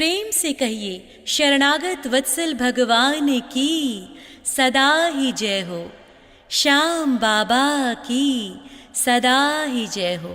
प्रेम से कहिए शरणागत वत्सल भगवान की सदा ही जय हो। श्याम बाबा की सदा ही जय हो।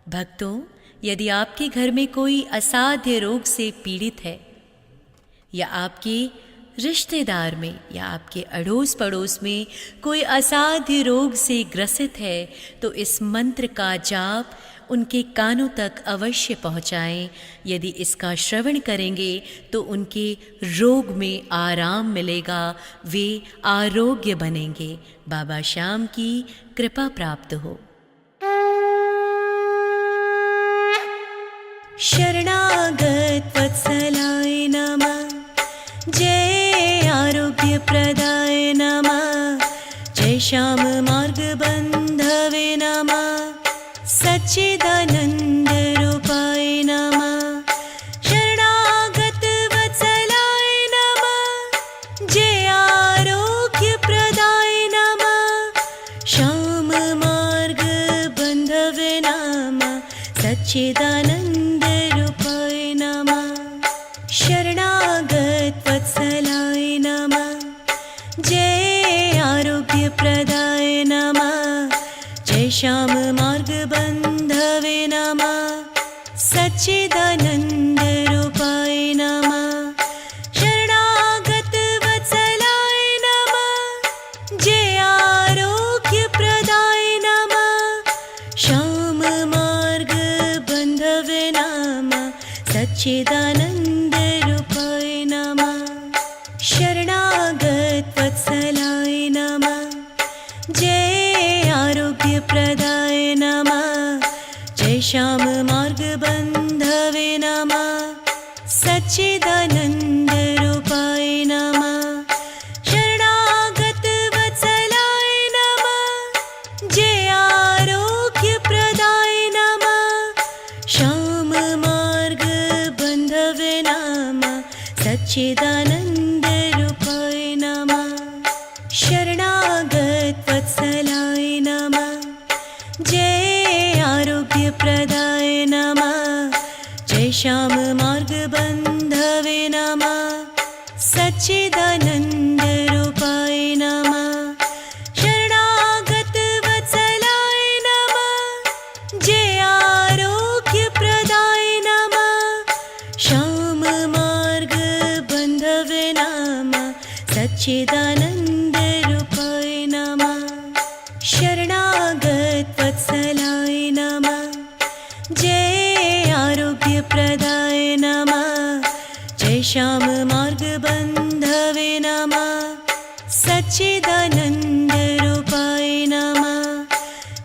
भक्तों, यदि आपके घर में कोई असाध्य रोग से पीड़ित है या आपके रिश्तेदार में या आपके अड़ोस पड़ोस में कोई असाध्य रोग से ग्रसित है, तो इस मंत्र का जाप उनके कानों तक अवश्य पहुँचाएं। यदि इसका श्रवण करेंगे तो उनके रोग में आराम मिलेगा, वे आरोग्य बनेंगे। बाबा श्याम की कृपा प्राप्त हो। शरणागत वत्सलाय नमः, जय आरोग्य प्रदाय नमः, जय श्याम मार्ग बंधवे नमः, सच्चिदानंद रूपाय नमः। शरणागत वत्सलाय नमः, जय आरोग्य प्रदाय नमः, श्याम मार्ग बंधवे नमः, सच्चिदानंद रूपाय नमः। शरणागत वत्सलाय नमः, जय आरोग्य प्रदाय नमः, जय श्याम मार्ग बंधवे नमः, सच्चिदानंद रूपाय नमः। शरणागत वत्सलाय नमः, जय आरोग्य प्रदाय नमः, श्याम मार्ग बंधवे नमः, सच्चिदानंद रूपाय नमः। शरणागत वत्सलाय नमः, जय आरोग्य प्रदाय नमः, जय श्याम मार्ग बंधवे नमः, सच्चिदानंद रूपाय नमः। शरणागत वत्सलाय नमः, जय आरोग्य प्रदाय नमः, श्याम मार्ग बंधवे नमः, सच्चिदानंद रूपाय नमः। शरणागत वत्सलाय नमः, जय आरोग्य प्रदाय नमः, जय श्याम मार्ग बंधवे नमः, सच्चिदानंद रूपाय नमः। शरणागत वत्सलाय नमः, जय आरोग्य प्रदाय नमः, श्याम मार्ग बंधवे नमः, सच्चिदानंद रूपाय नमः। शरणागत वत्सलाय नमः, जय आरोग्य प्रदाय नमः, जय श्याम मार्ग बंधवे नमः, सच्चिदानंद रूपाय नमः।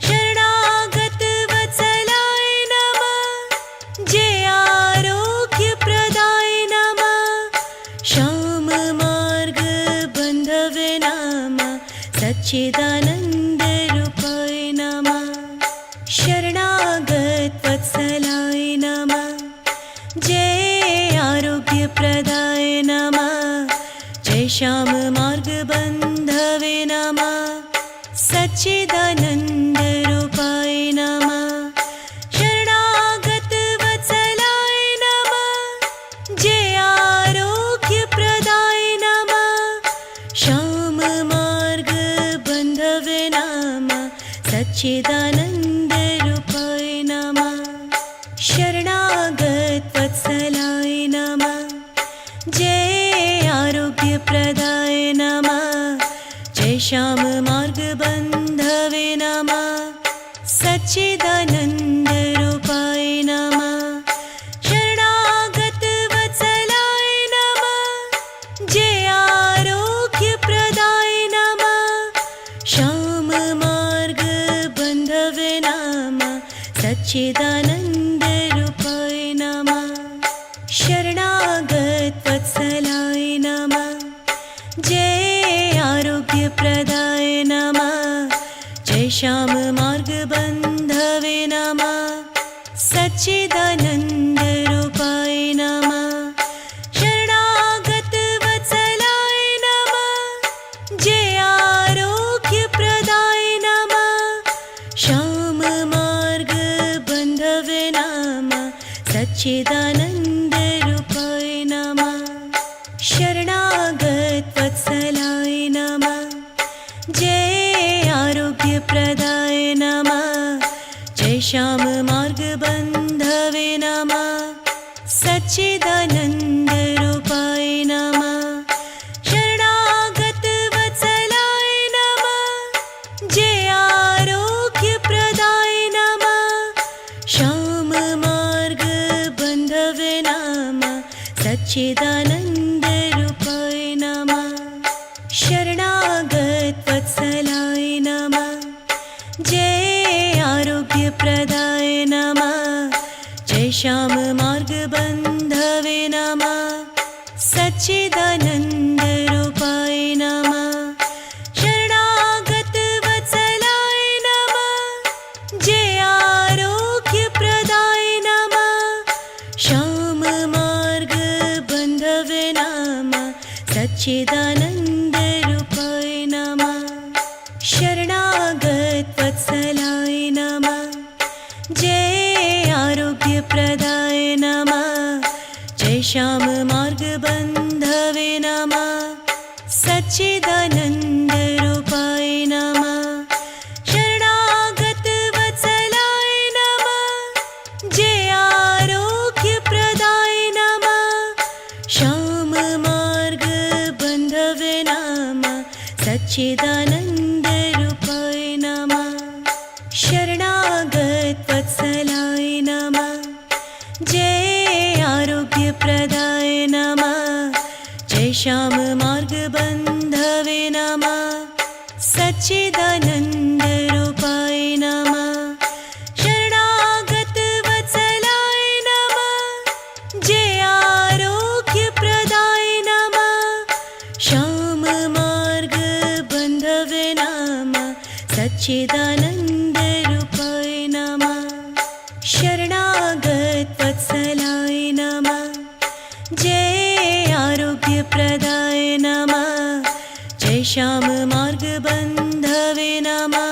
शरणागत वत्सलाय नमः, जय आरोग्य प्रदाय नमः, श्याम मार्ग बंधवे नमः, सच्चिदानंद रूपाय नमः। शरणागत वत्सलाय नमः, जय आरोग्य प्रदाय नमः, जय श्याम मार्ग बंधवे नमः, सच्चिदानंद रूपाय नमः। शरणागत वत्सलाय नमः, जय आरोग्य प्रदाय नमः, श्याम मार्ग बंधवे नमः, सच्चिदानंद रूपाय नमः। शरणागत वत्सलाय नमः, जय आरोग्य प्रदाय नमः, जय श्याम मार्ग बंधवे नमः, सच्चिदानंद रूपाय नमः। शरणागत वत्सलाय नमः, जय आरोग्य प्रदाय नमः, श्याम मार्ग बंधवे नमः, सच्चिदानंद रूपाय नमः। शरणागत वत्सलाय नमः, जय आरोग्य प्रदाय नमः, जय श्याम मार्ग बंधवे नमः, सच्चिदानंद रूपाय नमः। शरणागत वत्सलाय नमः, जय आरोग्य प्रदाय नमः, श्याम मार्ग बंधवे नमः, सच्चिदानंद रूपाय सच्चिदानन्दरूपाय नमः। शरणागत वत्सलाय नमः। जय आरोग्यप्रदाय नमः। श्याम मार्ग बन्धवे नमः। सच्चिदानन्दरूपाय नमः। शरणागत वत्सलाय नमः। जय आरोग्यप्रदाय नमः। जय श्याम मार्ग बन्धवे नमः। सच्चिदानन्दरूपाय नमः। शरणागत वत्सलाय नमः। जय आरोग्यप्रदाय नमः। श्याम मार्ग बन्धवे नमः। सच्चिदानन्दरूपाय नमः। शरणागत वत्सलाय नमः। जय आरोग्यप्रदाय नमः। जय श्याम मार्ग बन्धवे नमः। सच्चिदानन्दरूपाय नमः। शरणागत वत्सलाय नमः। जय आरोग्यप्रदाय नमः। श्याम मार्ग बन्धवे नमः। सच्चिदानन्दरूपाय नमः। शरणागत वत्सलाय नमः। जय आरोग्यप्रदाय नमः। जय श्याम मार्ग बन्धवे नमः। सच्चिदानन्दरूपाय नमः। शरणागत वत्सलाय नमः। जय आरोग्यप्रदाय नमः। श्याम मार्ग बन्धवे नमः। सच्चिदानन्दरूपाय नमः। शरणागत वत्सलाय नमः। जय आरोग्यप्रदाय नमः। जय श्याम मार्ग बन्धवे नमः।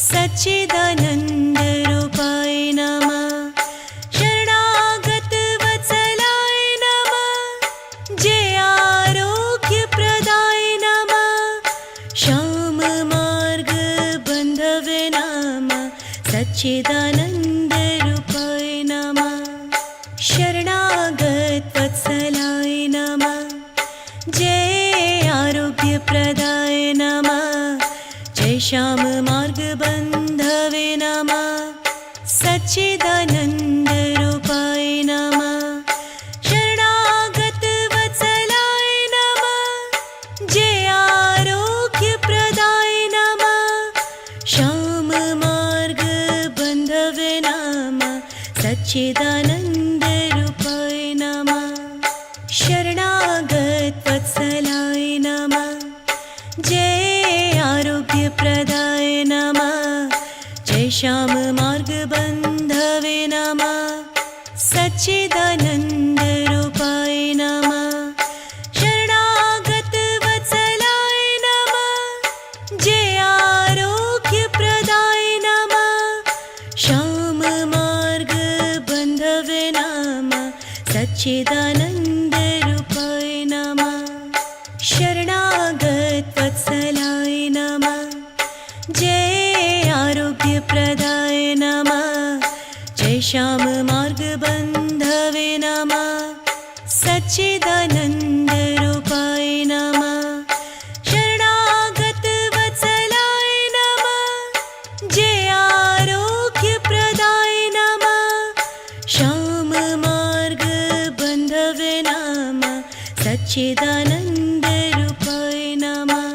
सच्चिदानन्दरूपाय नमः। शरणागत वत्सलाय नमः। जय आरोग्यप्रदाय नमः। श्याम मार्ग बन्धवे नमः। सच्चिदानन्दरूपाय नमः। शरणागत वत्सलाय नमः। जय आरोग्यप्रदाय नमः। जय श्याम मार्ग बन्धवे नमः। सच्चिदानन्दरूपाय नमः। शरणागत वत्सलाय नमः। जय आरोग्यप्रदाय नमः। श्याम मार्ग बन्धवे नमः। सच्चिदानन्दरूपाय नमः। शरणागत वत्सलाय नमः। जय आरोग्यप्रदाय नमः। जय श्याम मार्ग बन्धवे नमः। सच्चिदानन्दरूपाय नमः। शरणागत वत्सलाय नमः। जय आरोग्यप्रदाय नमः। श्याम मार्ग बन्धवे नमः। सच्चिदानन्दरूपाय नमः। शरणागत वत्सलाय नमः। जय आरोग्यप्रदाय नमः। जय श्याम मार्ग बन्धवे नमः। सच्चिदानन्दरूपाय नमः। शरणागत वत्सलाय नमः। जय आरोग्यप्रदाय नमः। श्याम मार्ग बन्धवे नमः। सच्चिदानन्दरूपाय नमः।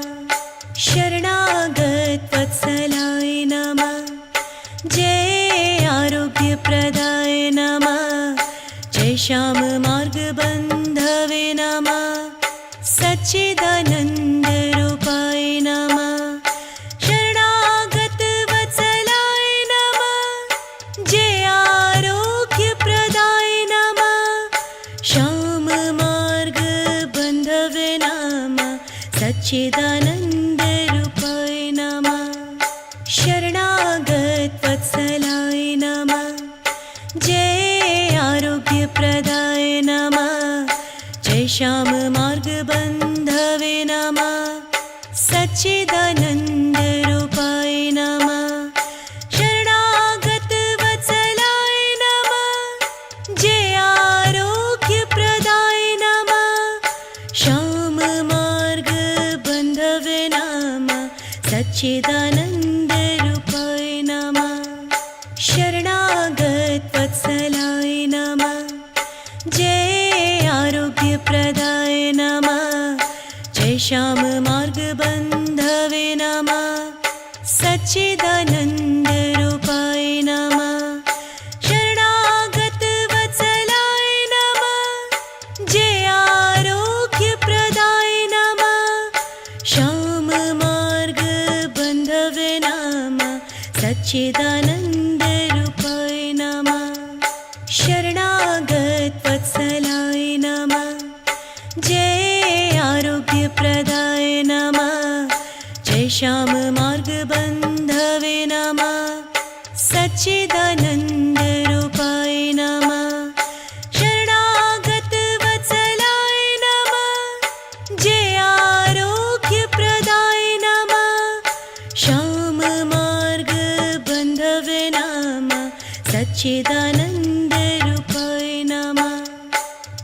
शरणागत वत्सलाय नमः। जय आरोग्यप्रदाय नमः। जय श्याम मार्ग बन्धवे नमः। सच्चिदानन्दरूपाय नमः। शरणागत वत्सलाय नमः। जय आरोग्यप्रदाय नमः। श्याम मार्ग बन्धवे नमः। सच्चिदानन्दरूपाय नमः। शरणागत वत्सलाय नमः। जय आरोग्यप्रदाय नमः। जय श्याम मार्ग बन्धवे नमः। सच्चिदानन्दरूपाय नमः। शरणागत वत्सलाय नमः। जय सच्चिदानन्दरूपाय नमः। शरणागत वत्सलाय नमः। जय आरोग्यप्रदाय नमः। जय श्याम मार्गबन्धवे नमः। सच्चिदानन्दरूपाय नमः। शरणागत वत्सलाय नमः। जय आरोग्यप्रदाय नमः। श्याम मार्गबन्धवे नमः। सच्चिदानन्दरूपाय नमः। शरणागत वत्सलाय नमः। जय आरोग्यप्रदाय नमः। जय श्याम मार्गबन्धवे नमः। सच्चिदानन्दरूपाय नमः। शरणागत वत्सलाय नमः। जय आरोग्यप्रदाय नमः। श्याम मार्गबन्धवे नमः। सच्चिदानन्द